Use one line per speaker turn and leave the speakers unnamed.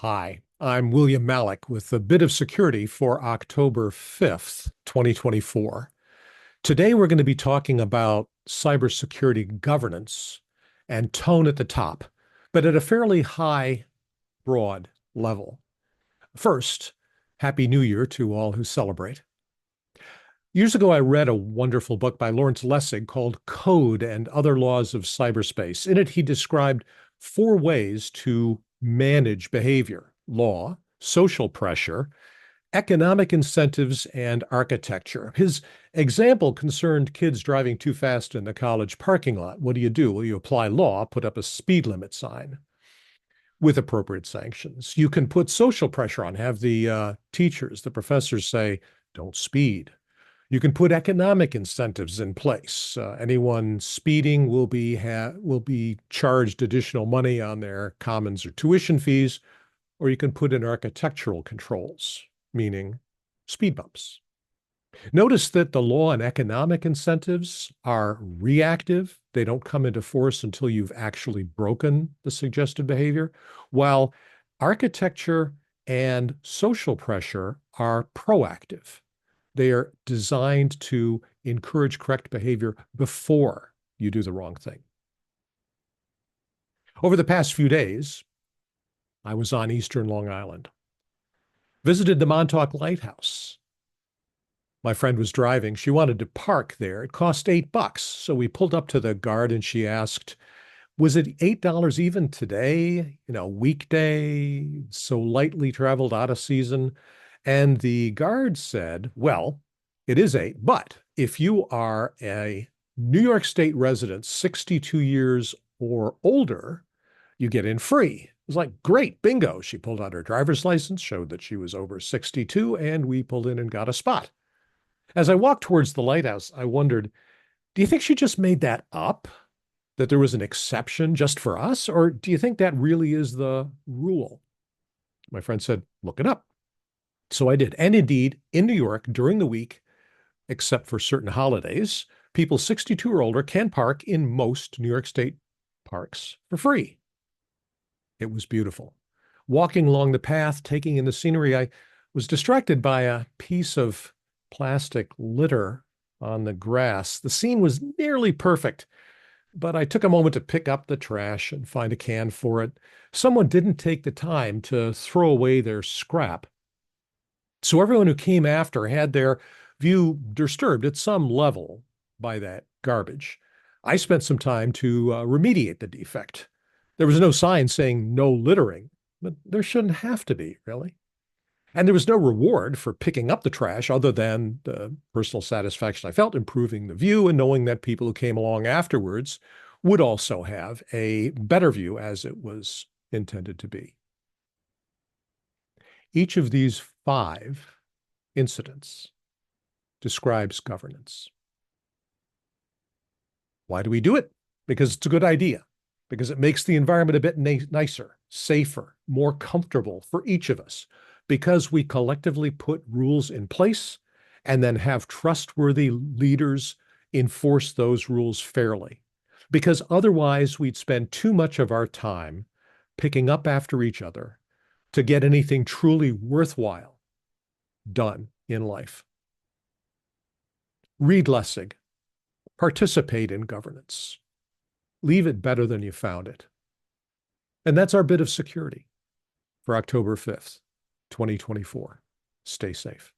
Hi, I'm William Malik with a bit of security for October 5th, 2024. Today, we're going to be talking about cybersecurity governance and tone at the top, but at a fairly high, broad level. First, Happy New Year to all who celebrate. Years ago, I read a wonderful book by Lawrence Lessig called Code and Other Laws of Cyberspace. In it, he described 4 ways to manage behavior: law, social pressure, economic incentives, and architecture. His example concerned kids driving too fast in the college parking lot. What do? Well, you apply law, put up a speed limit sign with appropriate sanctions. You can put social pressure on, have the teachers, the professors say, don't speed. You can put economic incentives in place. Anyone speeding will be charged additional money on their commons or tuition fees, or you can put in architectural controls, meaning speed bumps. Notice that the law and economic incentives are reactive. They don't come into force until you've actually broken the suggested behavior, while architecture and social pressure are proactive. They are designed to encourage correct behavior before you do the wrong thing. Over the past few days, I was on Eastern Long Island, visited the Montauk Lighthouse. My friend was driving. She wanted to park there. It cost $8. So we pulled up to the guard and she asked, was it $8 even today? Weekday, so lightly traveled out of season. And the guard said, well, it is 8, but if you are a New York State resident, 62 years or older, you get in free. It was like, great, bingo. She pulled out her driver's license, showed that she was over 62, and we pulled in and got a spot. As I walked towards the lighthouse, I wondered, do you think she just made that up? That there was an exception just for us? Or do you think that really is the rule? My friend said, look it up. So I did. And indeed, in New York during the week, except for certain holidays, people 62 or older can park in most New York State parks for free. It was beautiful. Walking along the path, taking in the scenery, I was distracted by a piece of plastic litter on the grass. The scene was nearly perfect, but I took a moment to pick up the trash and find a can for it. Someone didn't take the time to throw away their scrap. So everyone who came after had their view disturbed at some level by that garbage. I spent some time to remediate the defect. There was no sign saying no littering, but there shouldn't have to be, really. And there was no reward for picking up the trash other than the personal satisfaction I felt improving the view and knowing that people who came along afterwards would also have a better view as it was intended to be. Each of these 5 incidents describes governance. Why do we do it? Because it's a good idea, because it makes the environment a bit nicer, safer, more comfortable for each of us, because we collectively put rules in place and then have trustworthy leaders enforce those rules fairly. Because otherwise, we'd spend too much of our time picking up after each other to get anything truly worthwhile done in life. Read Lessig. Participate in governance. Leave it better than you found it. And that's our bit of security for October 5th, 2024. Stay safe.